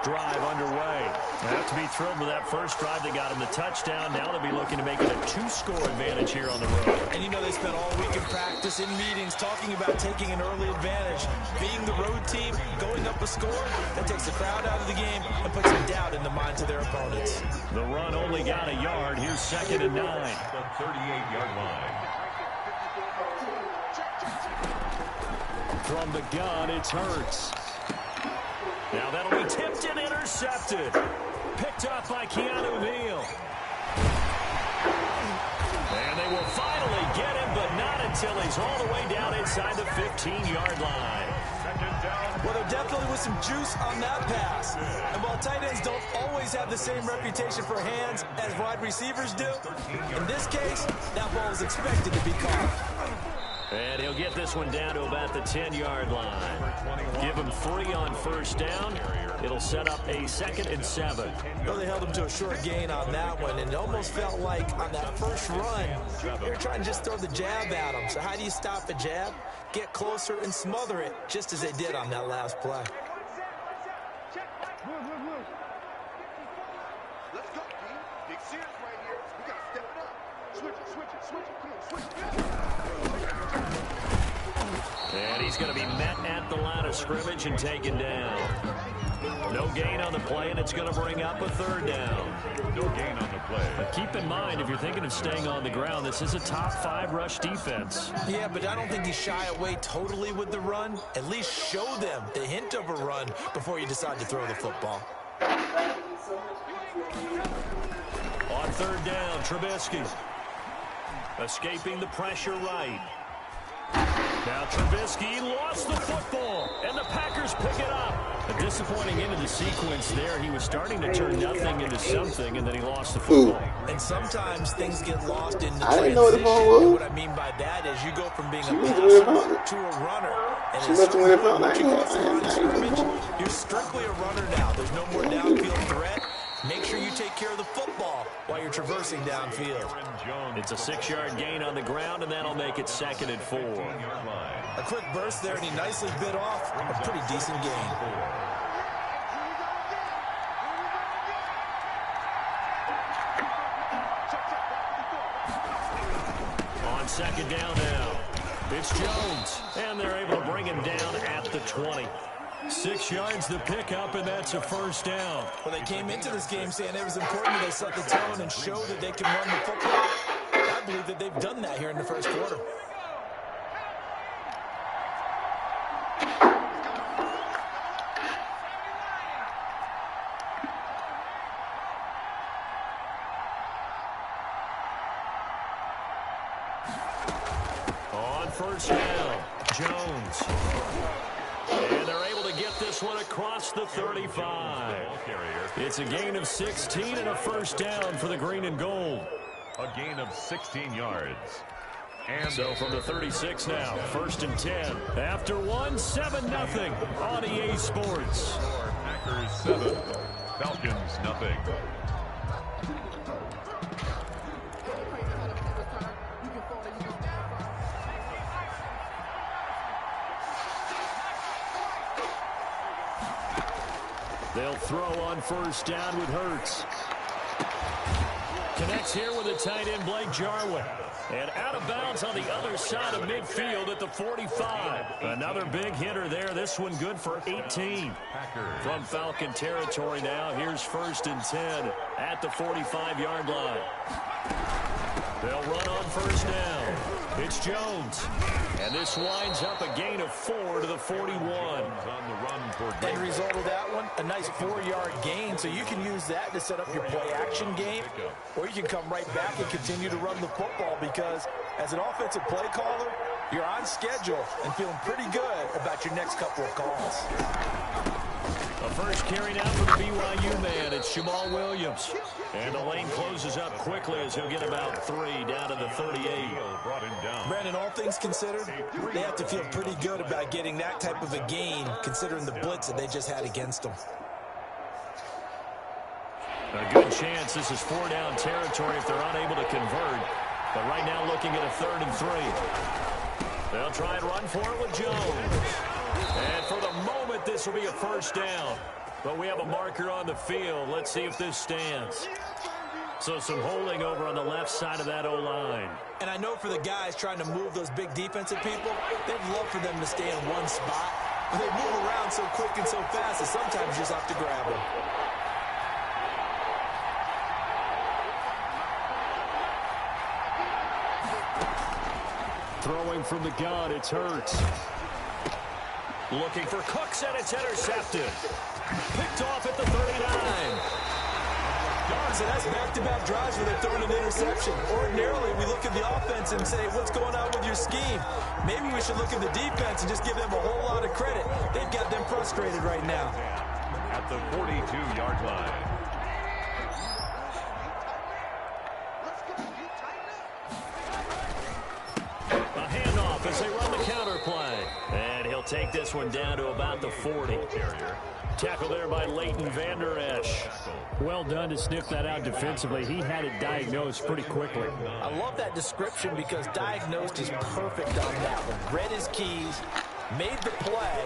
this drive underway. They have to be thrilled with that first drive that got them the touchdown. Now they'll be looking to make it a 2-score advantage here on the road. And you know they spent all week in practice, in meetings, talking about taking an early advantage. Being the road team, going up a score, that takes the crowd out of the game and puts some doubt in the minds of their opponents. The run only got a yard. Here's 2nd and 9. The 38-yard line. From the gun, it's Hurts. Now that'll be tipped and intercepted. Picked up by Keanu Neal. And they will finally get him, but not until he's all the way down inside the 15-yard line. Well, there definitely was some juice on that pass. And while tight ends don't always have the same reputation for hands as wide receivers do, in this case, that ball is expected to be caught. And he'll get this one down to about the 10-yard line. Give him 3 on first down. It'll set up a 2nd and 7. Well, they held him to a short gain on that one, and it almost felt like on that first run, they were trying to just throw the jab at him. So how do you stop a jab? Get closer and smother it, just as they did on that last play. Let's go, team. Big serious right here. We got to step it up. Switch it. Come on, switch it. And he's going to be met at the line of scrimmage and taken down. No gain on the play, and it's going to bring up a 3rd down. No gain on the play. But keep in mind, if you're thinking of staying on the ground, this is a top 5 rush defense. Yeah, but I don't think you shy away totally with the run. At least show them the hint of a run before you decide to throw the football. On 3rd down, Trubisky. Escaping the pressure right. Now Trubisky lost the football, and the Packers pick it up. A disappointing end of the sequence there. He was starting to turn nothing into something, and then he lost the football. And sometimes things get lost in the I didn't know what the ball was. And what I mean by that is you go from being a passer to a runner. And She must have went in front. you're strictly a runner now. There's no more downfield threat. Make sure you take care of the football while you're traversing downfield. It's a 6-yard gain on the ground, and that'll make it 2nd and 4. A quick burst there, and he nicely bit off a pretty decent gain. On 2nd down now, it's Jones, and they're able to bring him down at the 20. 6 yards the pickup, and that's a 1st down. Well, they came into this game saying it was important that they set the tone and show that they can run the football. I believe that they've done that here in the first quarter. On 1st down, Jones. And they're able to get this one across the 35. It's a gain of 16 and a 1st down for the green and gold. A gain of 16 yards. And so from the 36 now, 1st and 10. After 7-0 on EA Sports. Packers 7, Falcons nothing. They'll throw on 1st down with Hurts. Connects here with the tight end, Blake Jarwin. And out of bounds on the other side of midfield at the 45. Another big hitter there. This one good for 18. From Falcon territory now. Here's 1st and 10 at the 45-yard line. They'll run on 1st down. It's Jones. And this winds up a gain of 4 to the 41. End result of that one, a nice 4-yard gain, so you can use that to set up your play-action game, or you can come right back and continue to run the football because as an offensive play caller, you're on schedule and feeling pretty good about your next couple of calls. A first carry now for the BYU man. It's Jamal Williams. And the lane closes up quickly as he'll get about 3 down to the 38. Brandon, all things considered, they have to feel pretty good about getting that type of a gain considering the blitz that they just had against them. A good chance this is 4-down territory if they're unable to convert. But right now looking at a 3rd and 3. They'll try and run for it with Jones. And for the moment, this will be a 1st down. But we have a marker on the field. Let's see if this stands. So some holding over on the left side of that O-line. And I know for the guys trying to move those big defensive people, they'd love for them to stay in one spot. But they move around so quick and so fast that sometimes you just have to grab them. Throwing from the gun, it's Hurts. Looking for Cooks, and it's intercepted. Picked off at the 39. So that's back-to-back drives where they're throwing an interception. Ordinarily, we look at the offense and say, what's going on with your scheme? Maybe we should look at the defense and just give them a whole lot of credit. They've got them frustrated right now. At the 42-yard line. A handoff as they run the counter play. And he'll take this one down to about the 40. Tackle there by Leighton Vander Esch. Well done to sniff that out defensively. He had it diagnosed pretty quickly. I love that description because diagnosed is perfect on that one. Read his keys, made the play,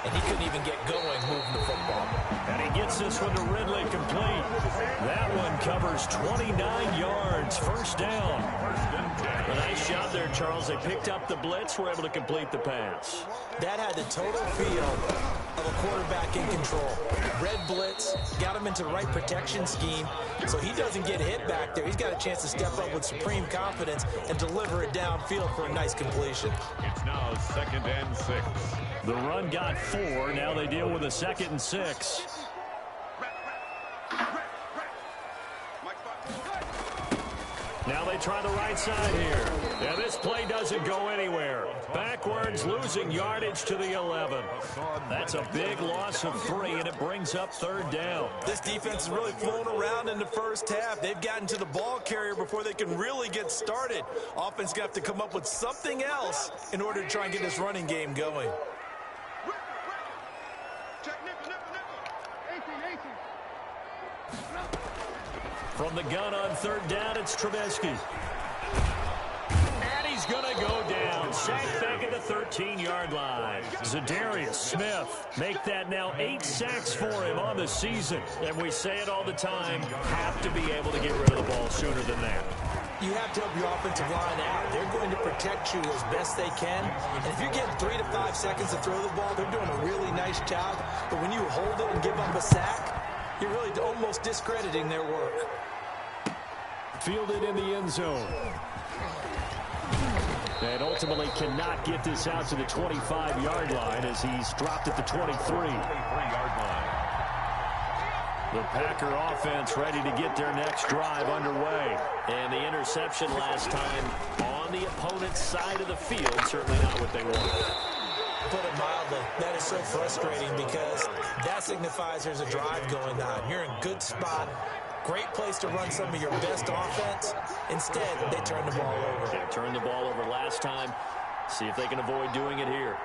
and he couldn't even get going moving the football. And he gets this one to Ridley complete. That one covers 29 yards. First down. A nice job there, Charles. They picked up the blitz, were able to complete the pass. That had the total feel of a quarterback in control. Red blitz, got him into the right protection scheme, so he doesn't get hit back there. He's got a chance to step up with supreme confidence and deliver it downfield for a nice completion. It's now 2nd and 6. The run got 4. Now they deal with a 2nd and 6. Now they try the right side here. Yeah, this play doesn't go anywhere. Backwards, losing yardage to the 11. That's a big loss of 3, and it brings up 3rd down. This defense is really flown around in the first half. They've gotten to the ball carrier before they can really get started. Offense going to have to come up with something else in order to try and get this running game going. From the gun on 3rd down, it's Trubisky. And he's going to go down. Sacked back at the 13-yard line. Zadarius Smith make that now 8 sacks for him on the season. And we say it all the time, have to be able to get rid of the ball sooner than that. You have to help your offensive line out. They're going to protect you as best they can. And if you're getting 3 to 5 seconds to throw the ball, they're doing a really nice job. But when you hold it and give up a sack, you're really almost discrediting their work. Fielded in the end zone. And ultimately cannot get this out to the 25-yard line as he's dropped at the 23-yard line. The Packer offense ready to get their next drive underway. And the interception last time on the opponent's side of the field, certainly not what they wanted. Put it mildly, that is so frustrating because that signifies there's a drive going on. You're in a good spot. Great place to run some of your best offense. Instead, they turn the ball over. They turned the ball over last time. See if they can avoid doing it here.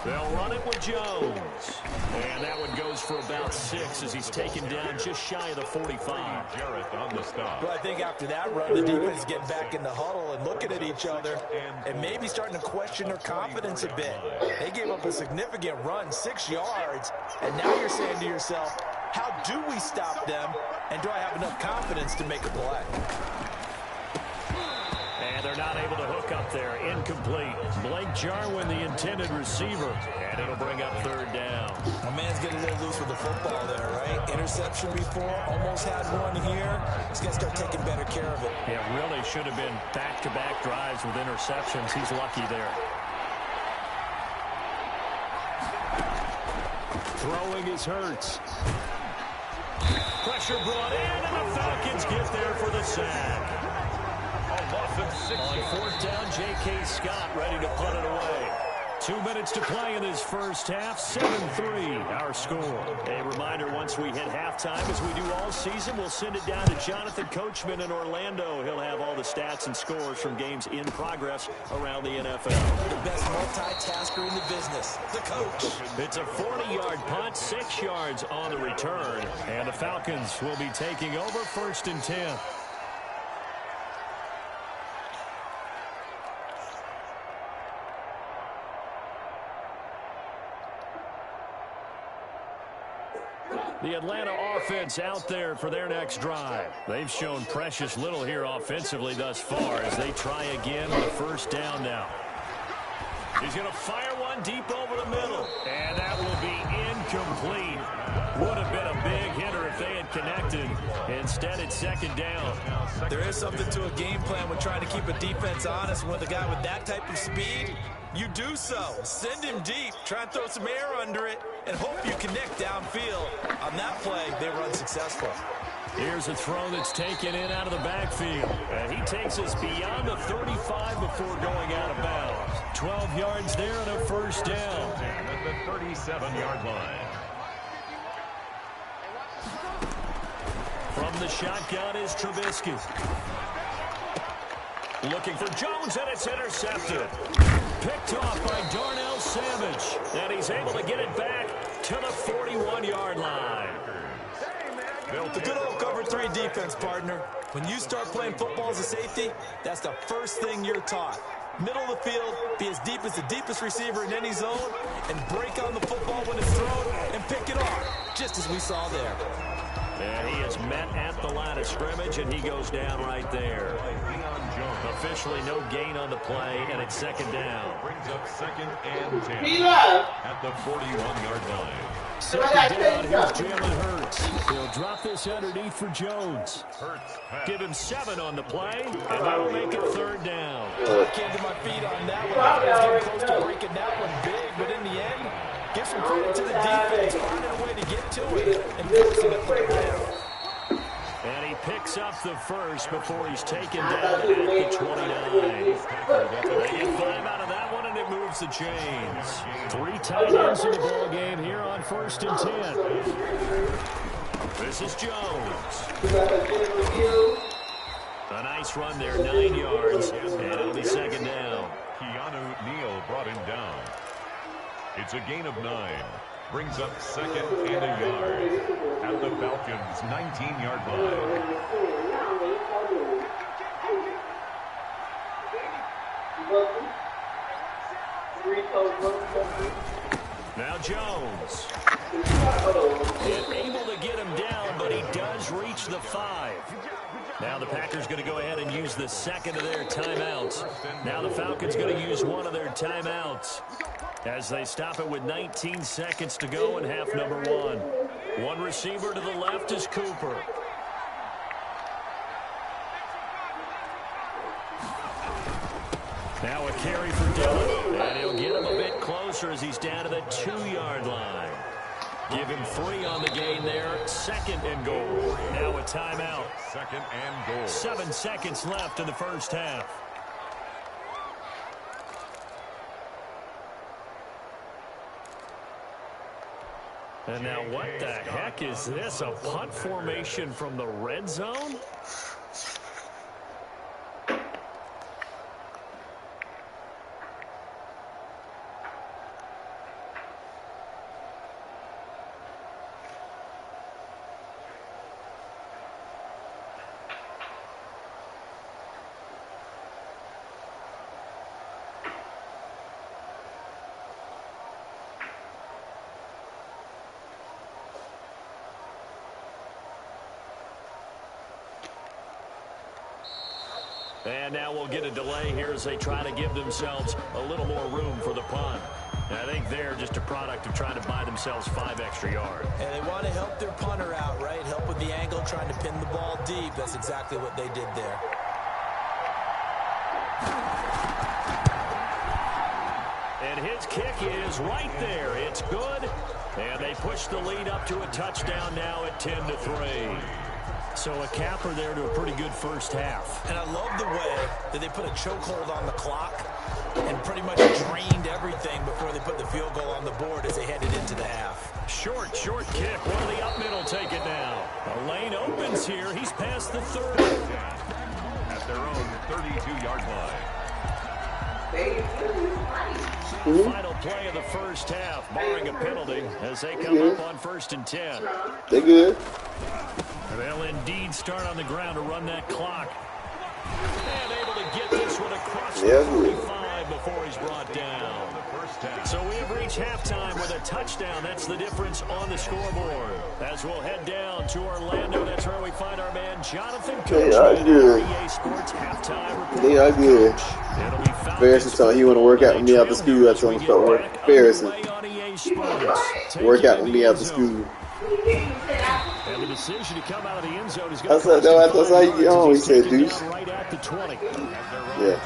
They'll run it with Jones. And that one goes for about 6 as he's taken down just shy of the 45. Jarrett on the stop. Well, I think after that run, the defense is getting back in the huddle and looking at each other and maybe starting to question their confidence a bit. They gave up a significant run, 6 yards, and now you're saying to yourself, how do we stop them, and do I have enough confidence to make a play? And they're not able to hook up there. Incomplete. Blake Jarwin, the intended receiver. And it'll bring up 3rd down. My man's getting a little loose with the football there, right? Interception before, almost had one here. He's got to start taking better care of it. Yeah, really should have been back-to-back drives with interceptions. He's lucky there. Throwing is Hurts. Pressure brought in, and the Falcons get there for the sack. On 4th down, J.K. Scott ready to punt it away. 2 minutes to play in this first half. 7-3, our score. A reminder, once we hit halftime, as we do all season, we'll send it down to Jonathan Coachman in Orlando. He'll have all the stats and scores from games in progress around the NFL. The best multitasker in the business, the coach. It's a 40-yard punt, 6 yards on the return. And the Falcons will be taking over 1st and 10. The Atlanta offense out there for their next drive. They've shown precious little here offensively thus far as they try again on the first down now. He's going to fire one deep over the middle, and that will be incomplete. Would have been a big hitter if they had connected. Instead, it's second down. There is something to a game plan when trying to keep a defense honest. With a guy with that type of speed, you do so. Send him deep, try and throw some air under it, and hope you connect downfield. On that play, they run successful. Here's a throw that's taken in out of the backfield. And he takes us beyond the 35 before going out of bounds. 12 yards there and a first down. At the 37-yard line. From the shotgun is Trubisky. Looking for Jones, and it's intercepted. Picked off by Darnell Savage. And he's able to get it back to the 41-yard line. The good old cover 3 defense, partner. When you start playing football as a safety, that's the first thing you're taught. Middle of the field, be as deep as the deepest receiver in any zone, and break on the football when it's thrown and pick it off, just as we saw there. And he is met at the line of scrimmage, and he goes down right there. Officially no gain on the play, and it's second down. Brings up second and 10 at the 41-yard line. Second down, here's Jalen Hurts. He'll drop this underneath for Jones. Give him 7 on the play, and that'll make it third down. I came to my feet on that one. I was getting close to breaking that one big, but in the end, give some credit to the defense, finding a way to get to it and forcing it for the down. And he picks up the first before he's taken down at the 29. They get 5 out of that one, and it moves the chains. 3 tight ends in the ball game here on 1st and 10. This is Jones. A nice run there, 9 yards, and it'll be second down. Keanu Neal brought him down. It's a gain of 9. Brings up second and a yard at the Falcons' 19-yard line. Now Jones. And able to get him down, but he does reach the 5. Now the Packers going to go ahead and use the second of their timeouts. Now the Falcons going to use one of their timeouts as they stop it with 19 seconds to go in half number 1. One receiver to the left is Cooper. Now a carry for Dillon, and he'll get him a bit closer as he's down to the 2-yard line. Give him 3 on the gain there. Second and goal. Now a timeout. Second and goal. 7 seconds left in the first half. And now what the heck is this? A punt formation from the red zone? And now we'll get a delay here as they try to give themselves a little more room for the punt. I think they're just a product of trying to buy themselves 5 extra yards. And they want to help their punter out, right? Help with the angle, trying to pin the ball deep. That's exactly what they did there. And his kick is right there. It's good. And they push the lead up to a touchdown now at 10-3. So a capper there to a pretty good first half. And I love the way that they put a chokehold on the clock and pretty much drained everything before they put the field goal on the board as they headed into the half. Short kick. One of the up middle take it now. A lane opens here. He's past the 30. At their own 32-yard line. Final play of the first half, barring a penalty, as they come up on 1st and 10. They good. They'll indeed start on the ground to run that clock. And able to get this one across the 45 before he's brought down. So we have reached halftime with a touchdown. That's the difference on the scoreboard. As we'll head down to Orlando, that's where we find our man Jonathan Coachman. They are good. EA Sports halftime report. They are good. Ferris is telling he want to work out with me after school. I told him to start working. Ferris, work out with me after school. And the decision to come out of the end zone is going to cost him. That's how you get home. He said, deuce. Right at the 20. Yeah.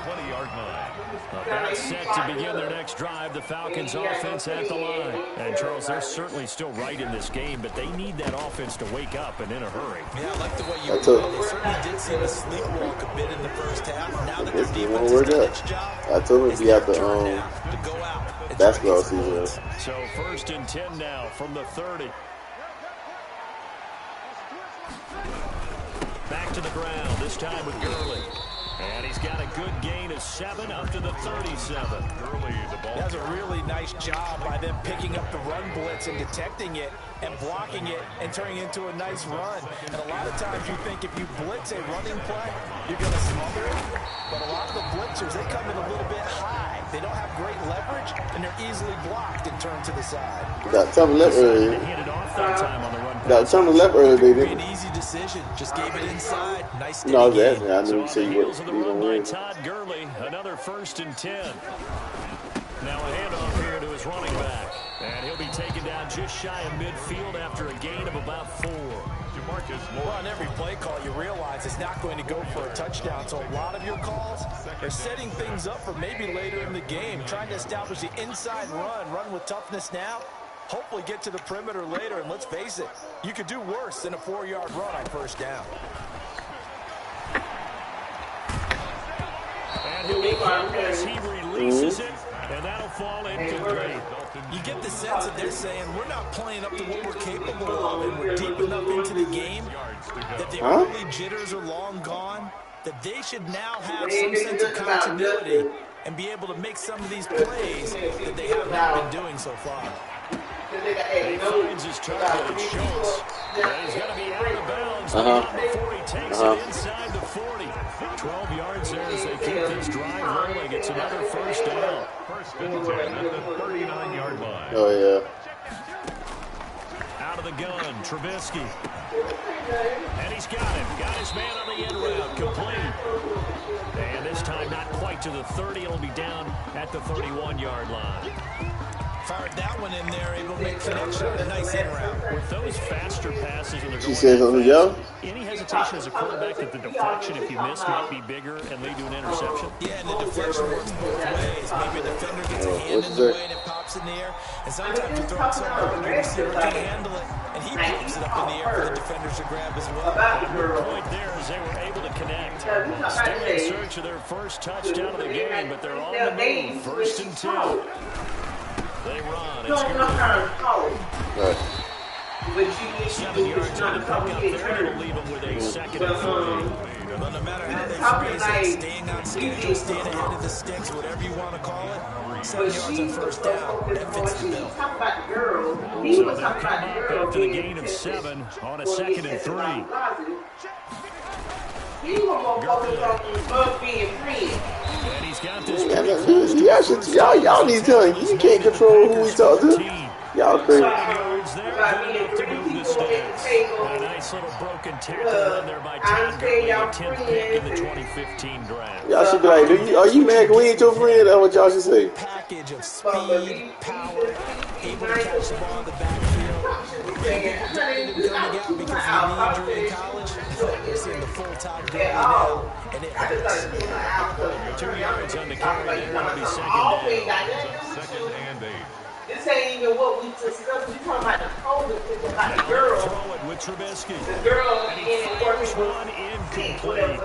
That's set to begin their next drive. The Falcons offense at the line. And, Charles, they're certainly still right in this game, but they need that offense to wake up and in a hurry. Yeah, I like the way you put it. They certainly did seem to sleepwalk a bit in the first half. Now that their defense has done its job, I told him to be out the to go out basketball season. So 1st and 10 now from the 30. Back to the ground, this time with Gurley. And he's got a good gain of 7 up to the 37. Gurley, the ball. That's a really nice job by them picking up the run blitz and detecting it and blocking it and turning it into a nice run. And a lot of times you think if you blitz a running play, you're going to smother it. But a lot of the blitzers, they come in a little bit high. They don't have great leverage, and they're easily blocked and turned to the side. Got Thomas left early. Got Thomas left early, baby. An easy decision. Just gave it inside. Nice. No, I was asking. I knew you said you wouldn't win. Todd Gurley, another 1st and 10. Now a handoff here to his running back. And he'll be taken down just shy of midfield after a gain of about 4. Well, on every play call, you realize it's not going to go for a touchdown. So a lot of your calls are setting things up for maybe later in the game, trying to establish the inside run with toughness now. Hopefully get to the perimeter later, and let's face it, you could do worse than a 4-yard run on 1st down. And he'll be caught as he releases it, and that'll fall incomplete. You get the sense that they're saying we're not playing up to what we're capable of, and we're deep enough into the game that the early jitters are long gone, that they should now have some sense of continuity and be able to make some of these plays that they have not been doing so far. He finds his target at Schultz. And he's going to be out of bounds before he takes it inside the 40. 12 yards there as they keep this drive rolling. It's another 1st down. 1st and 10 at the 39-yard line. Oh, yeah. Out of the gun, Trubisky. And he's got him. Got his man on the end route. Complete. And this time not quite to the 30. It'll be down at the 31-yard line. Fired that one in there, able to make connection. A nice in route. With those faster passes and they're she says on the yellow. Any hesitation as a quarterback that the deflection, if you miss, might be bigger and lead to an interception? Yeah, and the deflection works both ways. Maybe a defender gets a hand in the way and it pops in the air. And sometimes you throw it so hard, your receiver can't handle it, and he pops it up in the air for the defenders to grab as well. The point there is they were able to connect. Still in search of their first touchdown of the game, but they're on the move. 1st and 2. They run. It's good. 7 yards on the pickup there. It'll leave them with a 2nd and 3. Well, no matter how they phrase it, staying on schedule, staying ahead of the sticks, whatever you want to call it, 7 yards on 1st down, that fits the bill. So they'll come up after the gain of 7 on a 2nd and 3. And he's got this. Y'all need to tell him you can't control who we talk to. Y'all crazy. A nice little broken tackle in there by Todd Gurley, the 10th pick in the 2015 draft. Y'all should be like, are you mad we ain't your friend? That's what y'all should say. Package of speed, power, able to catch the ball in the backfield. Coming out because of the injury in college. You're seeing the full Todd Gurley now, and it hurts. 2 yards on the carry there. It'll be 2nd down. 2nd and 8. This ain't even what we discussed. We talking about the older people, about the girl. Throw it with Trubisky. The girl and he fires one incomplete.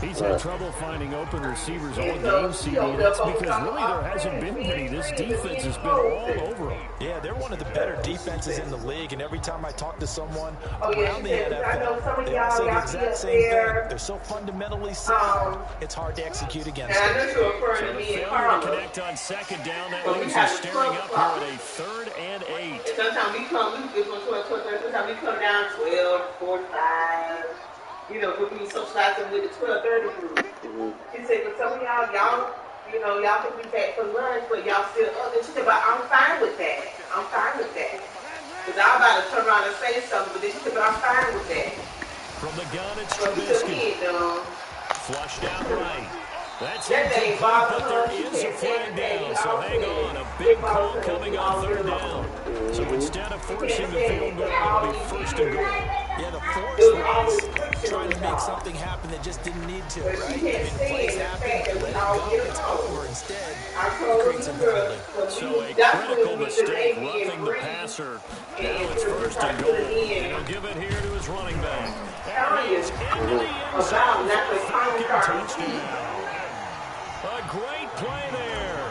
He's had trouble finding open receivers all game, CD. That's because really there hasn't been many. This defense has been all over them. Yeah, they're one of the better defenses in the league, and every time I talk to someone around the NFL, they all say the exact same thing. They're so fundamentally sound, it's hard to execute against them. So the failure to connect on 2nd down, that leaves us staring up here at a 3rd and 8. Sometimes we come down 12, 45. You know, we socializing with the 12-30 group. He said, but some of y'all you know, y'all can be back for lunch, but y'all still up. And she said, but I'm fine with that. I'm fine with that. Because I was about to turn around and say something, but then she said, but I'm fine with that. From the gun, it's So Trubisky. Flushed out right. That's that incomplete, but there is a flag down. So hang on, a big call coming on third down. So instead of forcing the field goal, it'll be first and goal. Yeah, the force was trying to make something happen that just didn't need to, right? I mean, plays happen, let it go, it's over. Instead, it creates a penalty. So a critical mistake, roughing the passer. Now it's first and goal. He'll give it here to his running back. And he's into the end zone for a Falcon touchdown. A great play there.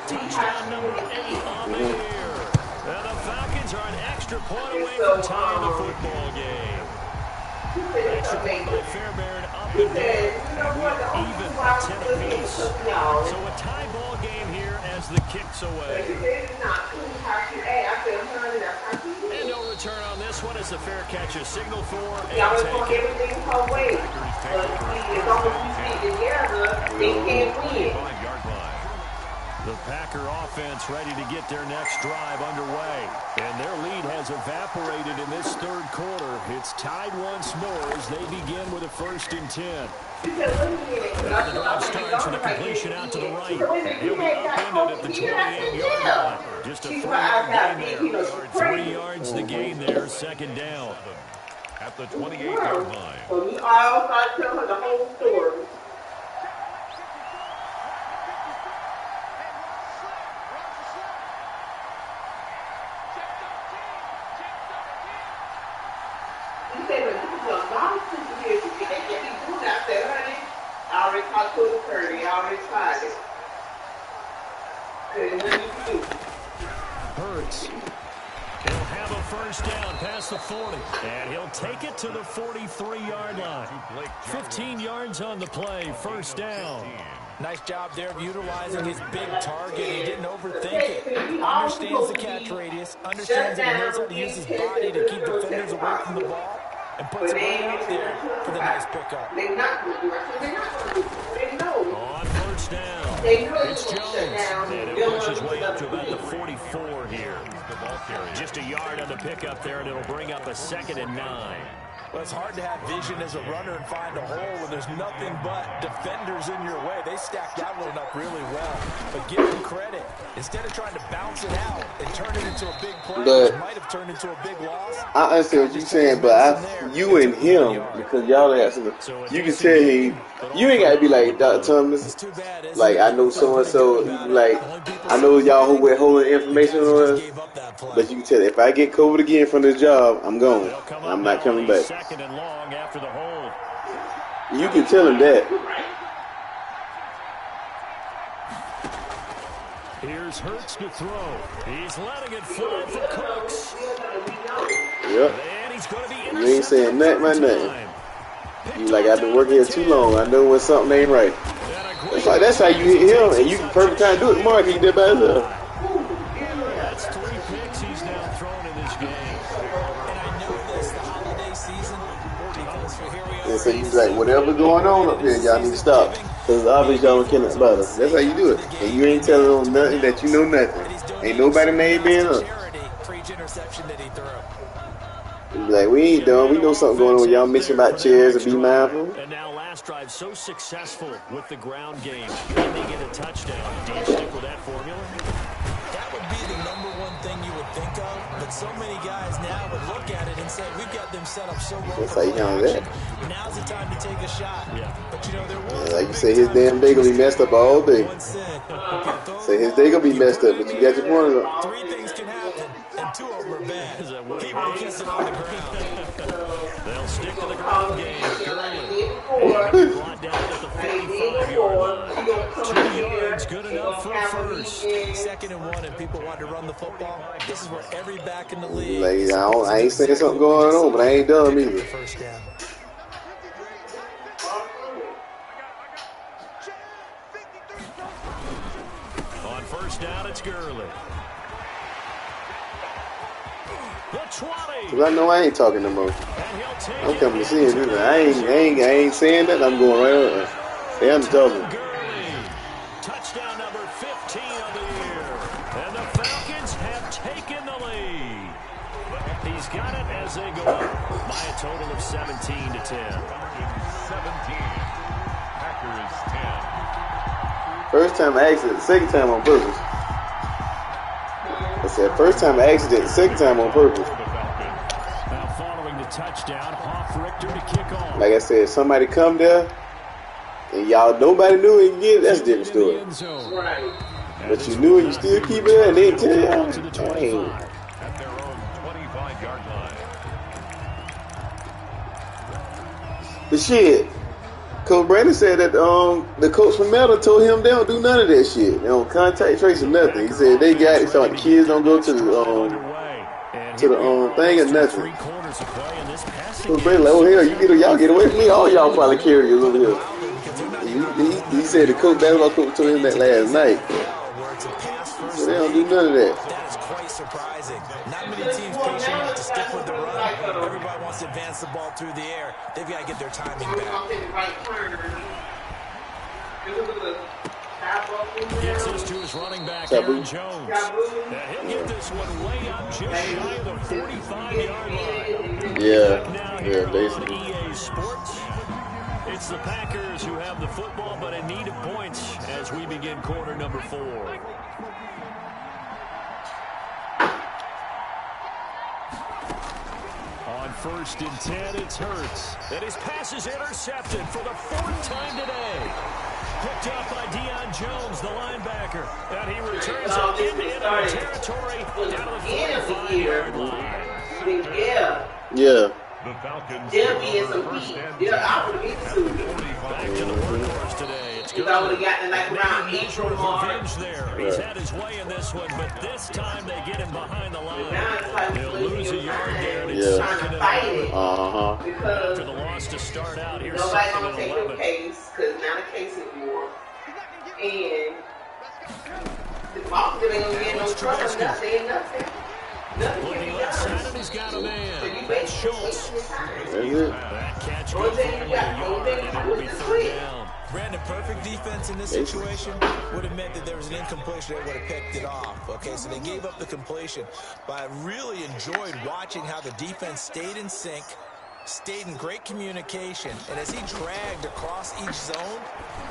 Touchdown number 8 on the year. And the Falcons are an extra point away from tying the football game. Extra point by Fairbairn up and down. And we're even at 10 apiece. So a tie ball game here as the kicks away. And no return on this one as the fair catch is signaled for and taken. The Packer offense ready to get their next drive underway. And their lead has evaporated in this third quarter. It's tied once more as they begin with a 1st and 10. Now the drive starts with a completion out to the right. He'll be upended at the 28-yard line. Just a 3-yard gain there. 3 yards the gain there, 2nd down. At the 28-yard line. So we all start telling her the whole story. I already talked to the attorney. I already tried it. Okay, what do you do? Hurts. He'll have a 1st down past the 40. And he'll take it to the 43-yard line. 15 yards on the play, 1st down. Nice job there of utilizing his big target. He didn't overthink it. Understands the catch radius. Understands that he knows how to use his body to keep defenders away from the ball. And puts it right out there for the nice pickup. They're not going to do it. They're not going to do it. They know. On 1st down. It's Jones. And it pushes way up to about the 44 here. Just a yard on the pickup there, and it'll bring up a 2nd and 9. Well, it's hard to have vision as a runner and find a hole when there's nothing but defenders in your way. They stacked that one up really well. But give them credit. Instead of trying to bounce it out and turn it into a big play, which might have turned into a big loss. I understand what you're saying, but you and him, because y'all have some, you can tell him, you ain't got to be like Dr. Thomas. Like, I know so-and-so, like, I know y'all holding information on us, but you can tell, if I get COVID again from this job, I'm going. I'm not coming back. 2nd and long after the hold. You can tell him that. Here's Hurts to throw. He's letting it fly for Cooks. Yep. And he's going to be you ain't saying nothing by nothing. You like, I've been working here too long. I know when something ain't right. It's like, that's how you hit him, and you can perfect time to do it tomorrow because you did by yourself. That's 3 picks he's now thrown in this game. And I know this, the holiday season, because here we are. And so you like, whatever's going on up here, y'all need to stop. Because obviously y'all don't care nothing about us. That's how you do it. And you ain't telling them nothing that you know nothing. Ain't nobody made being up. Interception that he threw. Like, we ain't done. We know something going on. Y'all mention about chairs and be mindful. And now last drive so successful with the ground game, ending in a touchdown. Do you stick with that formula? That would be the #1 thing you would think of, but so many guys now would look at it and say, we've got them set up so well. That's how you handle that. Now's the time to take a shot. Yeah. But you know, there was like you say, his damn day gonna be messed up all day. Say his day gonna be messed up, but you got your point up. 3 things can happen, and 2 of them are bad. Keep on kissing on the ground. They'll stick to the ground game. Brought down at the 45-yard line. 2 yards, good enough for a first. 2nd and 1, and people want to run the football. This is where every back in the league. Like, I ain't saying something going on, but I ain't dumb either. First down. On 1st down, it's Gurley. The 20. Cause I know I ain't talking no more. I'm coming to see him. I ain't saying that. I'm going right on. Hey, I'm talking. as they go up by a total of 17-10. 17. Packers 10. First time accident, second time on purpose. I said first time accident, second time on purpose. Now following the touchdown, Hoff Richter to kick off. Like I said, somebody come there, and y'all nobody knew it would get. That's a different story. Right. But you knew it, you still keep it there, and they didn't tell y'all. At their own 25-yard line. The shit. Coach Brandon said that the coach from Meta told him they don't do none of that shit. They don't contact trace or nothing. He said they got it so the kids don't go to the thing or nothing. Coach Brandon like, oh hell, y'all get away from me. All y'all probably carriers over here. He said the basketball coach told him that last night. So they don't do none of that. That is quite surprising. Not many teams patient enough to stick with the run. Everybody wants to advance the ball through the air. They've got to get their timing back. Gets this to his running back, Aaron Jones. He'll get this one way up just shy of the 45-yard line. Yeah, basically. EA Sports. It's the Packers who have the football, but in need of points as we begin quarter number 4. On 1st and 10, it's Hurts. And his pass is intercepted for the 4th time today. Picked up by Deion Jones, the linebacker. And he returns it into enemy territory down to the 45-yard line. Yeah. The Falcons. They'll be in some heat. I would have been too. Back to the workhorse today. It's good. I would have gotten like around April, March. Revenge there. He's had his way in this one, but this time they get him behind the line. He'll lose a yard there. And it's second and 11. After the loss to start out, here's nobody's second going to and take 11. your case because it's not a case anymore. And the boss ain't going to get no trouble. Nothing. Looking left side, and he's got a man. That's Schultz. That catch goes for only a yard, and it will be 3rd down. Brandon, perfect defense in this situation would have meant that there was an incompletion. They would have picked it off. Okay, so they gave up the completion. But I really enjoyed watching how the defense stayed in sync, stayed in great communication, and as he dragged across each zone,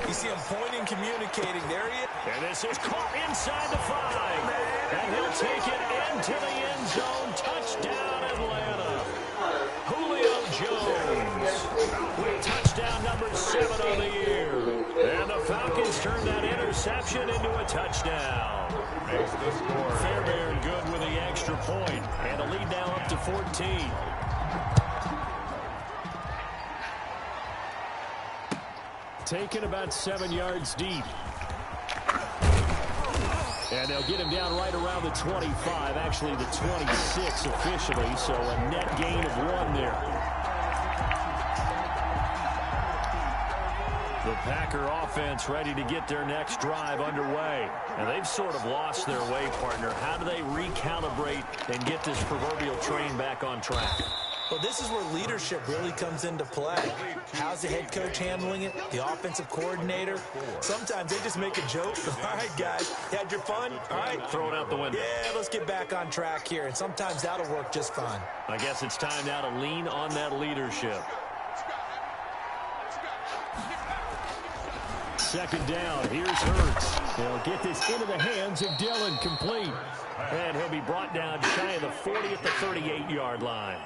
you see him pointing, communicating. There he is. And this is caught inside the 5. And he'll take it into the end zone. Touchdown, Atlanta. Julio Jones with touchdown number 7 on the year. And the Falcons turn that interception into a touchdown. Makes the score. Fairbairn good with the extra point. And a lead now up to 14. Taken about 7 yards deep. And they'll get him down right around the 25, actually the 26 officially, so a net gain of 1 there. The Packer offense ready to get their next drive underway. And they've sort of lost their way, partner. How do they recalibrate and get this proverbial train back on track? Well, this is where leadership really comes into play. How's the head coach handling it? The offensive coordinator? Sometimes they just make a joke. All right, guys, you had your fun? All right. Throw it out the window. Yeah, let's get back on track here. And sometimes that'll work just fine. I guess it's time now to lean on that leadership. 2nd down. Here's Hurts. They'll get this into the hands of Dillon, complete. And he'll be brought down shy of the 40 at the 38-yard line.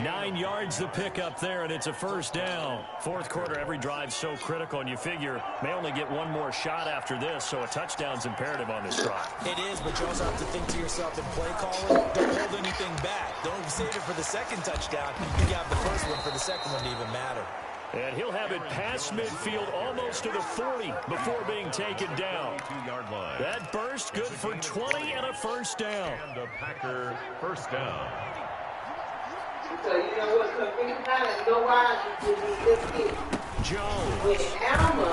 9 yards the pickup there, and it's a 1st down. 4th quarter, every drive so critical, and you figure may only get one more shot after this, so a touchdown's imperative on this drive. It is, but you also have to think to yourself in play calling, don't hold anything back. Don't save it for the 2nd touchdown. You got the 1st one for the 2nd one to even matter. And he'll have it past midfield almost to the 40 before being taken down. 2-yard line. That burst good for 20 and a 1st down. And the Packer 1st down. So you know what? So think about it. No why this kid. Jones. When Alma.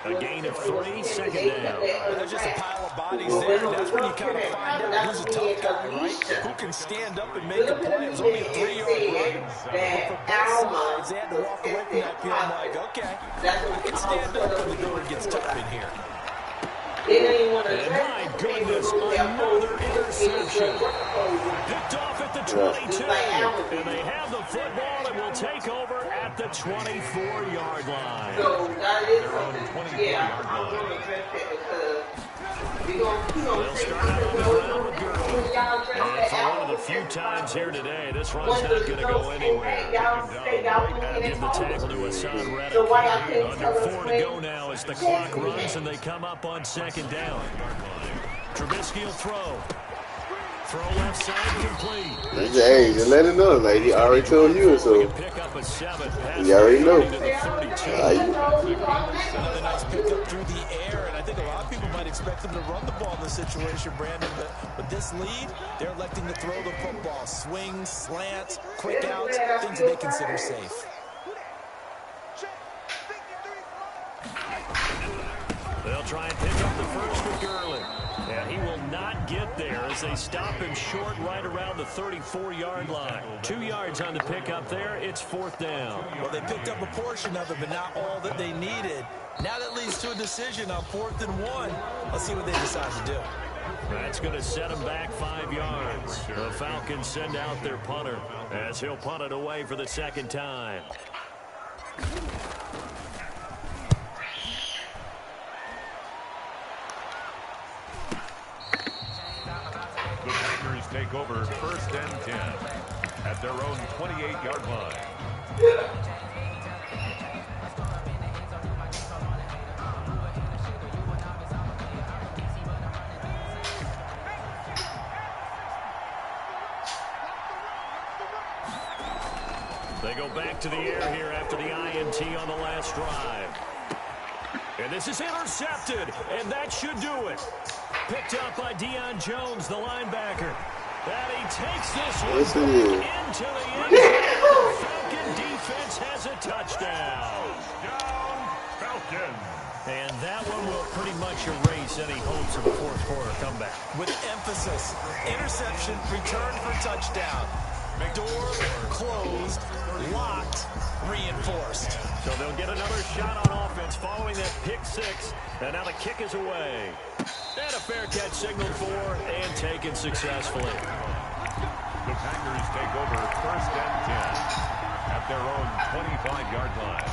A gain of 3, 2nd down. There's just a pile of bodies there. That's when you kind of find out who's a tough guy, right? Who can stand up and make a play. It's only a 3-yard run. But for both sides, they had to walk away from that field like, okay, I can stand up when the door gets tough in here. And my goodness, another interception. Picked off at 22. And they have the football and will take over at the 24-yard line. So that is something, yeah, I'm going to address that because They'll start out on the ground with Gurley. And for one of the few times here today, this run's not going to go anywhere. Give the tackle to Hassan Reddick. Under 4 to go now as the clock runs and they come up on second down. Trubisky will throw. Throw left side complete. Hey, just let him know. Like, he already told you, so Pick up a 7. you already know. Another nice pickup through the air, and I think a lot of people might expect them to run the ball in this situation, Brandon, but with this lead, they're electing to throw the football. Swings, slants, quick outs, things that they consider safe. They'll try and pick up the first with Gurley. And he will not get there as they stop him short right around the 34-yard line. 2 yards on the pickup there. It's 4th down. Well, they picked up a portion of it, but not all that they needed. Now that leads to a decision on 4th and 1. Let's see what they decide to do. That's going to set him back 5 yards. The Falcons send out their punter as he'll punt it away for the second time. The Packers take over 1st and 10 at their own 28-yard line. They go back to the air here after the INT on the last drive. And this is intercepted, and that should do it. Picked up by Deion Jones, the linebacker. And he takes this one into the end zone. Falcon defense has a touchdown. Down, Falcons. And that one will pretty much erase any hopes of a fourth quarter comeback. With emphasis, interception, return for touchdown. Door closed, locked, reinforced. So they'll get another shot on offense following that pick 6. And now the kick is away. And a fair catch signaled for and taken successfully. The Packers take over 1st and 10 at their own 25-yard line.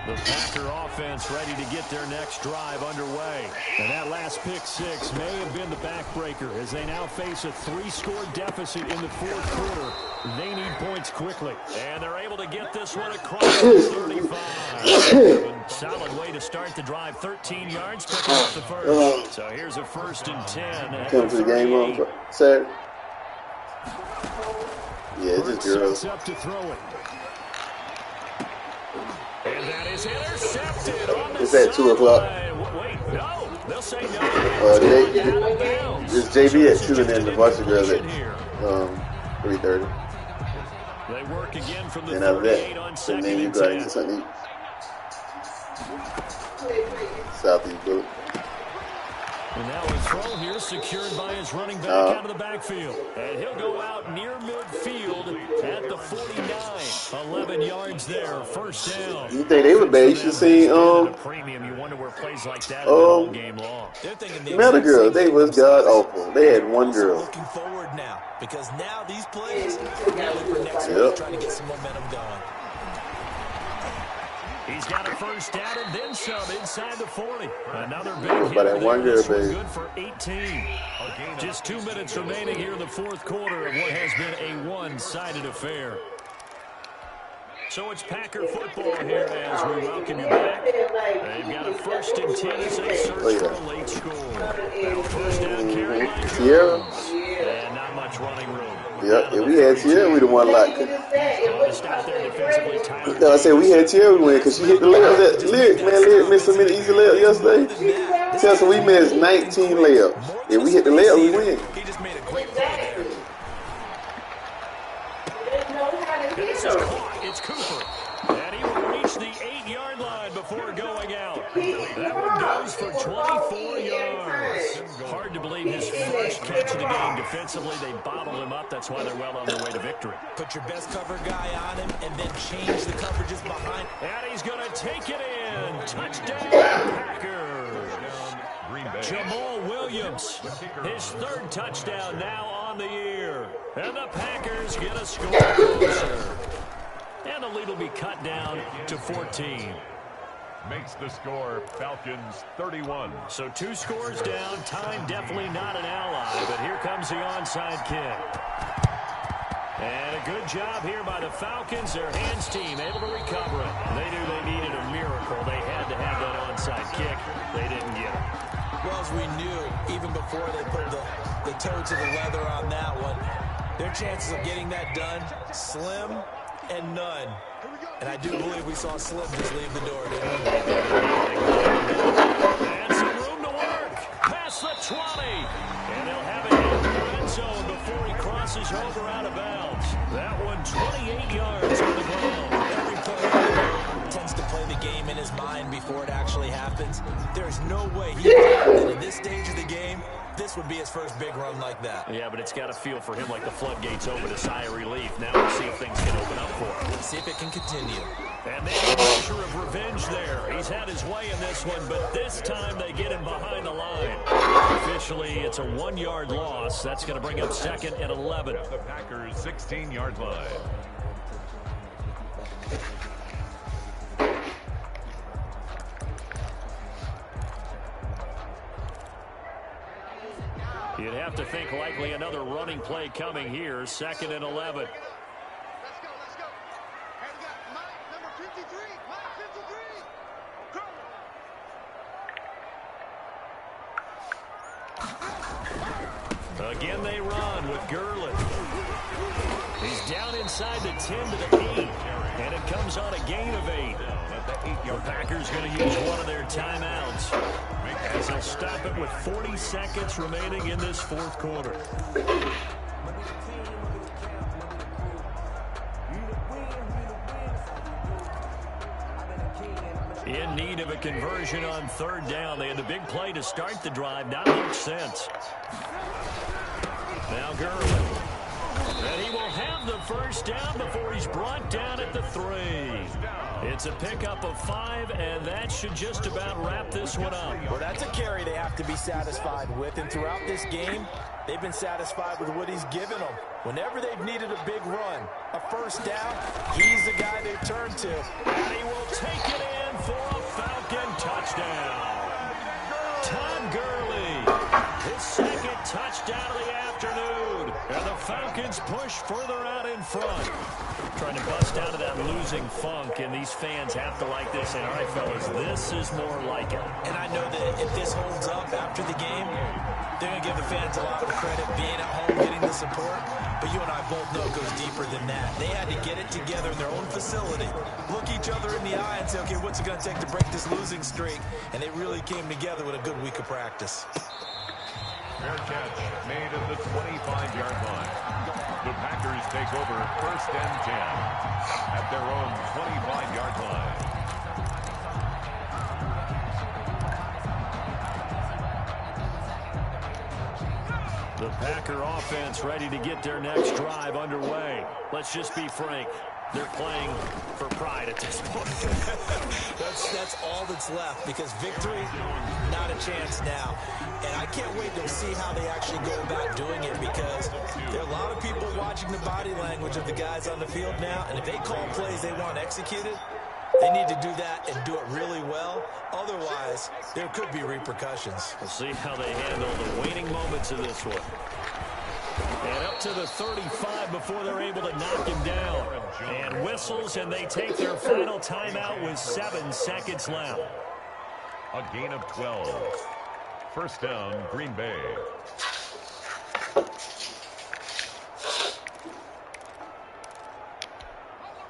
The Packer offense ready to get their next drive underway. And that last pick 6 may have been the backbreaker as they now face a 3-score deficit in the 4th quarter. They need points quickly. And they're able to get this one across the 35. Solid way to start the drive. 13 yards, picking up the first. So here's a 1st and 10. Come to the game on Saturday. Yeah, it's just girls. Up to throw it. And that is intercepted on the It's at 2 o'clock. Wait, no. They'll say no. It's JV at 2 and then the varsity girls at 3:30. They work again from the and after 38 that, on so second then you and got 10. into something Southeast Bullet. And now a throw here secured by his running back out of the backfield. And he'll go out near midfield at the 49. 11 yards there, 1st down. You think they were bad? You should see premium. You wonder where plays like that all game long. Metal Girl, they was god awful. They had one girl. Looking forward now because now these plays are really for next week, trying to get some momentum going. He's got a 1st down and then some inside the 40. Another big hit. That one girl, baby. Good for 18. Just 2 minutes remaining here in the 4th quarter of what has been a one-sided affair. So it's Packer football here as we welcome you back. They've got a 1st and 10 as they search for a late score. 1st down carry by Jones. And not much running room. Yep, if we had Tierra, we'd have won a lot. No, I said we had Tierra win because she hit the layup. Lyric missed so many easy layups yesterday. Tell us we missed 19 layups. If we hit the layup, we win. He just made a great play there. It's Cooper. And he will reach the 8-yard line before going out. That one goes for 24 yards. Hard to believe his first catch of the game defensively. They bottled him up. That's why they're well on their way to victory. Put your best cover guy on him and then change the coverages behind. And he's going to take it in. Touchdown, Packers. Green Bay. Jamal Williams, his third touchdown now on the year. And the Packers get a score closer. And the lead will be cut down to 14. Makes the score Falcons 31. So 2 scores down. Time definitely not an ally, but here comes the onside kick. And a good job here by the Falcons. Their hands team able to recover it. They knew they needed a miracle. They had to have that onside kick. They didn't get it. Well, as we knew, even before they put the toe to the leather on that one, their chances of getting that done, slim and none. And I do believe we saw Slim just leave the door, didn't we? And some room to work. Past the 20. And they'll have it in the red zone before he crosses over out of bounds. That one 28 yards on the ground. Every player tends to play the game in his mind before it actually happens. There's no way he thought that at this stage of the game, this would be his first big run like that. Yeah, but it's got to feel for him like the floodgates open, a sigh of relief. Now we'll see if things can open up for him. Let's see if it can continue. And maybe a measure of revenge there. He's had his way in this one, but this time they get him behind the line. Officially, it's a 1-yard loss. That's going to bring up 2nd and 11. The Packers 16-yard line. You'd have to think likely another running play coming here. 2nd and 11. Let's go, let's go. And we got Mike, number 53. Mike 53. Again, they run with Gurley. He's down inside the 10 to the 8. And it comes on a gain of 8. The Packers going to use one of their timeouts as they'll stop it with 40 seconds remaining in this 4th quarter. In need of a conversion on 3rd down. They had the big play to start the drive. Not much sense. Now Gurley. And he will have the first down before he's brought down at the 3. It's a pickup of 5, and that should just about wrap this one up. Well, that's a carry they have to be satisfied with, and throughout this game, they've been satisfied with what he's given them. Whenever they've needed a big run, a first down, he's the guy they turn to. And he will take it in for a Falcon touchdown. Todd Gurley, his 2nd touchdown of the afternoon. And the Falcons push further out in front. Trying to bust out of that losing funk, and these fans have to like this. And all right, fellas, this is more like it. And I know that if this holds up after the game, they're going to give the fans a lot of credit being at home, getting the support. But you and I both know it goes deeper than that. They had to get it together in their own facility, look each other in the eye and say, okay, what's it going to take to break this losing streak? And they really came together with a good week of practice. Fair catch made at the 25-yard line. The Packers take over 1st and 10 at their own 25-yard line. The Packer offense ready to get their next drive underway. Let's just be frank. They're playing for pride at this point. That's all that's left, because victory, not a chance now. And I can't wait to see how they actually go about doing it, because there are a lot of people watching the body language of the guys on the field now, and if they call plays they want executed, they need to do that and do it really well. Otherwise, there could be repercussions. We'll see how they handle the waning moments of this one. And up to the 35 before they're able to knock him down. And whistles, and they take their final timeout with 7 seconds left. A gain of 12. First down, Green Bay.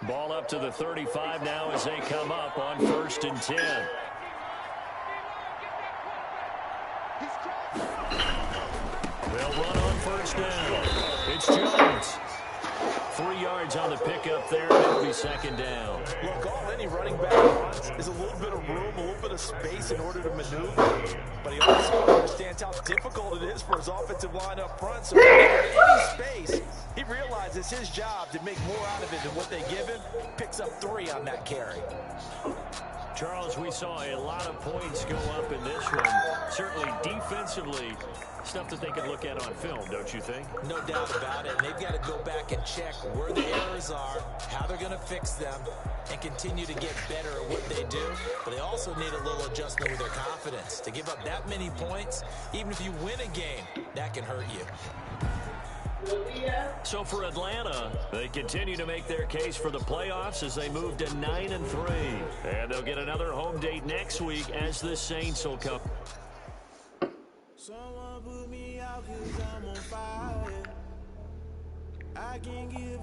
Ball up to the 35 now as they come up on 1st and 10. They'll run on 1st down. It's Jones. 3 yards on the pickup there. It'll be 2nd down. Look, all any running back wants is a little bit of room, a little bit of space in order to maneuver. But he also understands how difficult it is for his offensive line up front. So any space, he realizes his job to make more out of it than what they give him. Picks up 3 on that carry. Charles, we saw a lot of points go up in this one. Certainly defensively, stuff that they could look at on film, don't you think? No doubt about it. And they've got to go back and check where the errors are, how they're going to fix them, and continue to get better at what they do. But they also need a little adjustment with their confidence. To give up that many points, even if you win a game, that can hurt you. So for Atlanta, they continue to make their case for the playoffs as they move to 9-3. And they'll get another home date next week as the Saints will come. Someone put me out 'cause I'm on fire. I can give